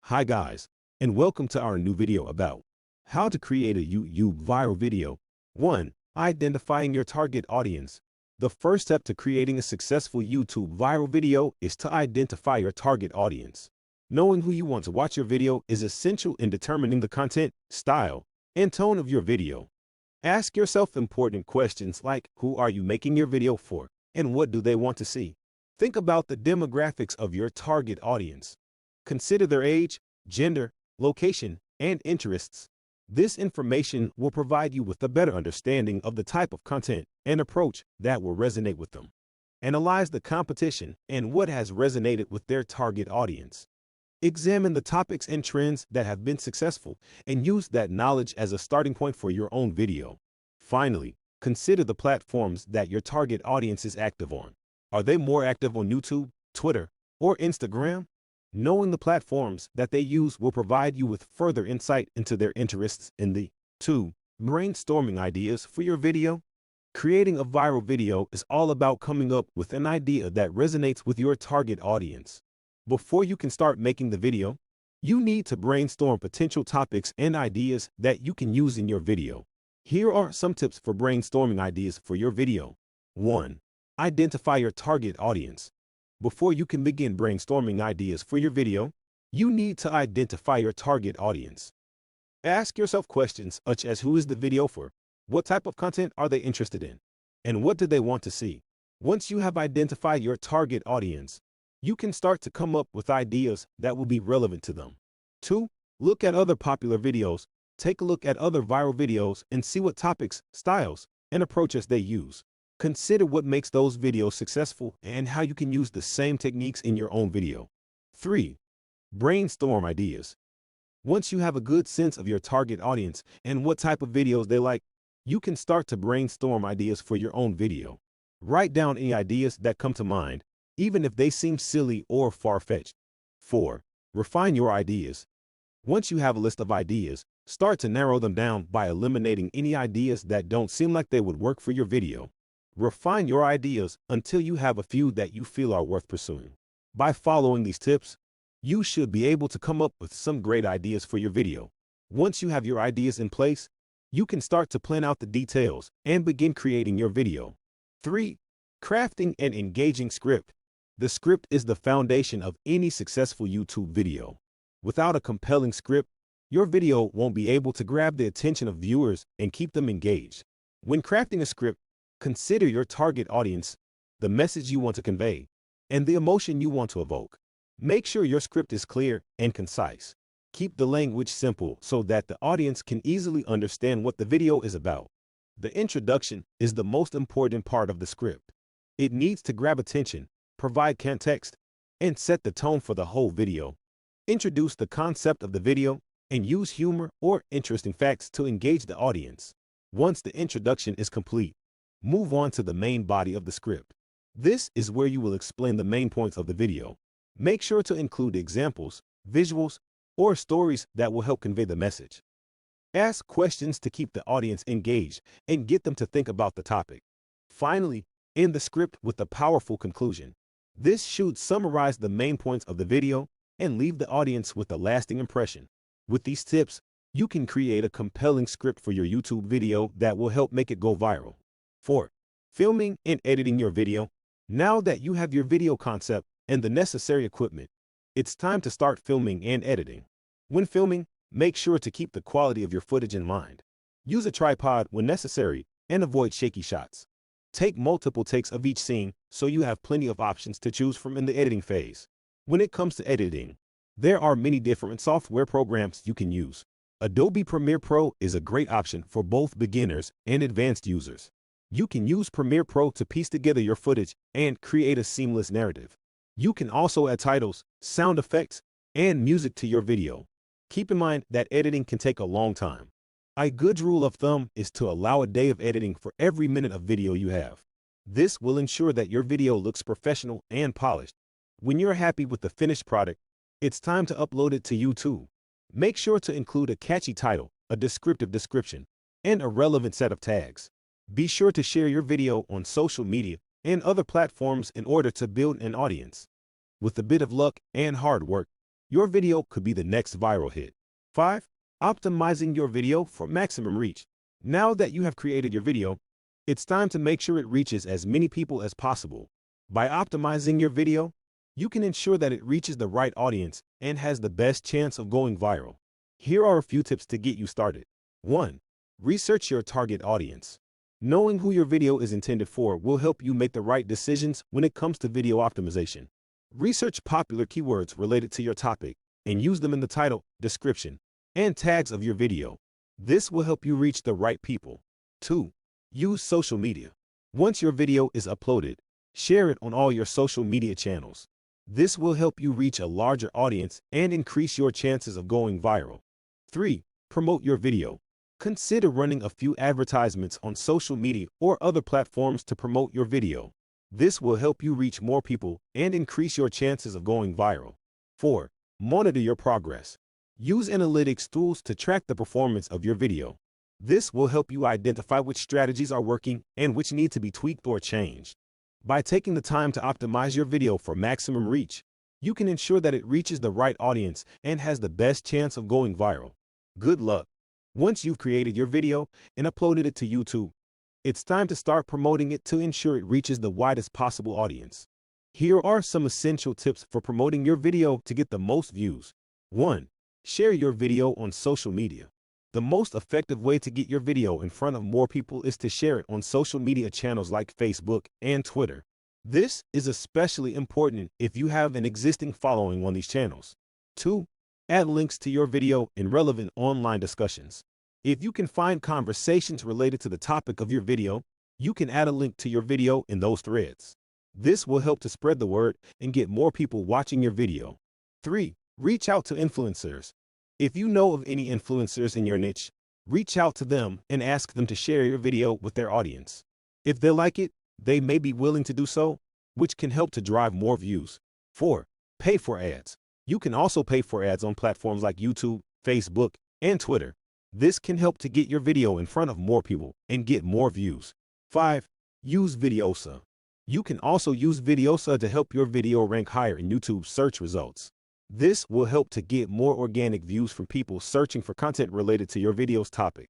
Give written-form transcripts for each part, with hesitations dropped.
Hi guys, and welcome to our new video about how to create a YouTube viral video. 1. Identifying your target audience. The first step to creating a successful YouTube viral video is to identify your target audience. Knowing who you want to watch your video is essential in determining the content, style, and tone of your video. Ask yourself important questions like, who are you making your video for, and what do they want to see? Think about the demographics of your target audience. Consider their age, gender, location, and interests. This information will provide you with a better understanding of the type of content and approach that will resonate with them. Analyze the competition and what has resonated with their target audience. Examine the topics and trends that have been successful and use that knowledge as a starting point for your own video. Finally, consider the platforms that your target audience is active on. Are they more active on YouTube, Twitter, or Instagram? Knowing the platforms that they use will provide you with further insight into their interests in the 2. Brainstorming ideas for your video. Creating a viral video is all about coming up with an idea that resonates with your target audience. Before you can start making the video, you need to brainstorm potential topics and ideas that you can use in your video. Here are some tips for brainstorming ideas for your video. 1. Identify your target audience. Before you can begin brainstorming ideas for your video, you need to identify your target audience. Ask yourself questions such as, who is the video for? What type of content are they interested in? And what do they want to see? Once you have identified your target audience, you can start to come up with ideas that will be relevant to them. 2. Look at other popular videos. Take a look at other viral videos and see what topics, styles, and approaches they use. Consider what makes those videos successful and how you can use the same techniques in your own video. 3. Brainstorm ideas. Once you have a good sense of your target audience and what type of videos they like, you can start to brainstorm ideas for your own video. Write down any ideas that come to mind, even if they seem silly or far-fetched. 4. Refine your ideas. Once you have a list of ideas, start to narrow them down by eliminating any ideas that don't seem like they would work for your video. Refine your ideas until you have a few that you feel are worth pursuing. By following these tips, you should be able to come up with some great ideas for your video. Once you have your ideas in place, you can start to plan out the details and begin creating your video. 3. Crafting an engaging script. The script is the foundation of any successful YouTube video. Without a compelling script, your video won't be able to grab the attention of viewers and keep them engaged. When crafting a script, consider your target audience, the message you want to convey, and the emotion you want to evoke. Make sure your script is clear and concise. Keep the language simple so that the audience can easily understand what the video is about. The introduction is the most important part of the script. It needs to grab attention, provide context, and set the tone for the whole video. Introduce the concept of the video and use humor or interesting facts to engage the audience. Once the introduction is complete, move on to the main body of the script. This is where you will explain the main points of the video. Make sure to include examples, visuals, or stories that will help convey the message. Ask questions to keep the audience engaged and get them to think about the topic. Finally, end the script with a powerful conclusion. This should summarize the main points of the video and leave the audience with a lasting impression. With these tips, you can create a compelling script for your YouTube video that will help make it go viral. 4. Filming and editing your video. Now that you have your video concept and the necessary equipment, it's time to start filming and editing. When filming, make sure to keep the quality of your footage in mind. Use a tripod when necessary and avoid shaky shots. Take multiple takes of each scene so you have plenty of options to choose from in the editing phase. When it comes to editing, there are many different software programs you can use. Adobe Premiere Pro is a great option for both beginners and advanced users. You can use Premiere Pro to piece together your footage and create a seamless narrative. You can also add titles, sound effects, and music to your video. Keep in mind that editing can take a long time. A good rule of thumb is to allow a day of editing for every minute of video you have. This will ensure that your video looks professional and polished. When you're happy with the finished product, it's time to upload it to YouTube. Make sure to include a catchy title, a descriptive description, and a relevant set of tags. Be sure to share your video on social media and other platforms in order to build an audience. With a bit of luck and hard work, your video could be the next viral hit. 5. Optimizing your video for maximum reach. Now that you have created your video, it's time to make sure it reaches as many people as possible. By optimizing your video, you can ensure that it reaches the right audience and has the best chance of going viral. Here are a few tips to get you started. 1. Research your target audience. Knowing who your video is intended for will help you make the right decisions when it comes to video optimization. Research popular keywords related to your topic and use them in the title, description, and tags of your video. This will help you reach the right people. 2. Use social media. Once your video is uploaded, share it on all your social media channels. This will help you reach a larger audience and increase your chances of going viral. 3. Promote your video. Consider running a few advertisements on social media or other platforms to promote your video. This will help you reach more people and increase your chances of going viral. 4. Monitor your progress. Use analytics tools to track the performance of your video. This will help you identify which strategies are working and which need to be tweaked or changed. By taking the time to optimize your video for maximum reach, you can ensure that it reaches the right audience and has the best chance of going viral. Good luck! Once you've created your video and uploaded it to YouTube, it's time to start promoting it to ensure it reaches the widest possible audience. Here are some essential tips for promoting your video to get the most views. 1. Share your video on social media. The most effective way to get your video in front of more people is to share it on social media channels like Facebook and Twitter. This is especially important if you have an existing following on these channels. 2. Add links to your video in relevant online discussions. If you can find conversations related to the topic of your video, you can add a link to your video in those threads. This will help to spread the word and get more people watching your video. 3. Reach out to influencers. If you know of any influencers in your niche, reach out to them and ask them to share your video with their audience. If they like it, they may be willing to do so, which can help to drive more views. 4. Pay for ads. You can also pay for ads on platforms like YouTube, Facebook, and Twitter. This can help to get your video in front of more people and get more views. 5. Use Videosa. You can also use Videosa to help your video rank higher in YouTube search results. This will help to get more organic views from people searching for content related to your video's topic.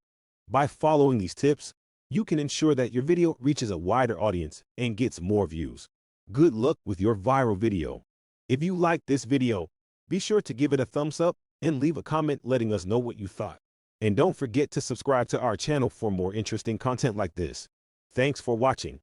By following these tips, you can ensure that your video reaches a wider audience and gets more views. Good luck with your viral video. If you liked this video, be sure to give it a thumbs up and leave a comment letting us know what you thought. And don't forget to subscribe to our channel for more interesting content like this. Thanks for watching.